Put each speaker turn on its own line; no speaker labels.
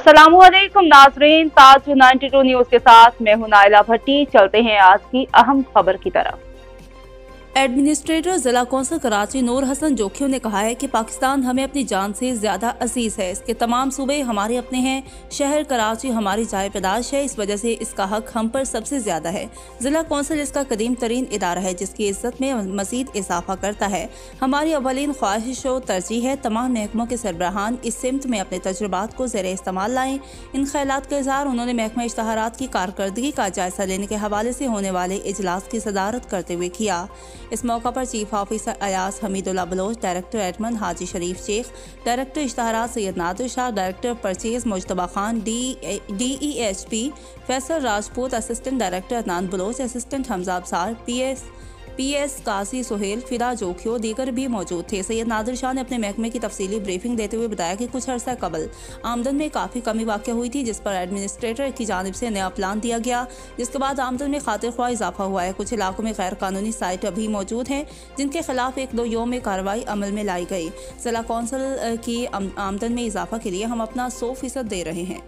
अस्सलामुअलैकुम नाजरीन, ताज 92 न्यूज के साथ मैं हूं नाइला भट्टी। चलते हैं आज की अहम खबर की तरफ।
एडमिनिस्ट्रेटर जिला कौंसिल कराची नूर हसन जोखियों ने कहा है कि पाकिस्तान हमें अपनी जान से ज्यादा अजीज है। इसके तमाम सूबे हमारे अपने हैं। शहर कराची हमारी जाय पैदाश है, इस वजह से इसका हक हम पर सबसे ज्यादा है। जिला कौंसिल इसका कदीम तरीन इदारा है जिसकी इज्जत में मजीद इजाफा करता है। हमारी अवलीन ख्वाहिश व तरजीह है तमाम महकमों के सरबराहान इस सिमत में अपने तजुर्बात को ज़ेर इस्तेमाल लाएं। इन ख्यालात का इज़हार उन्होंने महकमा इश्तहारात की कारकर्दगी का जायजा लेने के हवाले से होने वाले इजलास की सदारत करते हुए किया। इस मौका पर chief officer Ayaz Hamidullah Baloch, director admin Haji Sharif Shaikh, director इश्तहारात Syed Nadir Shah, director purchase Mujtaba Khan, DEHP Faisal Rajput, assistant director Adnan Baloch, assistant Hamza Absar, PS Qazi Suhail, Fida Jokhio दीगर भी मौजूद थे। सैयद नादिर शाह ने अपने महकमे की तफसीली ब्रीफिंग देते हुए बताया कि कुछ अर्सा कबल आमदन में काफ़ी कमी वाक़या हुई थी, जिस पर एडमिनिस्ट्रेटर की जानिब से नया प्लान दिया गया, जिसके बाद आमदन में खातिर ख्वाह इजाफा हुआ है। कुछ इलाकों में गैर कानूनी साइट अभी मौजूद हैं जिनके खिलाफ 1-2 यौम में कार्रवाई अमल में लाई गई। जिला कौंसिल की आमदन में इजाफा के लिए हम अपना 100% दे रहे हैं।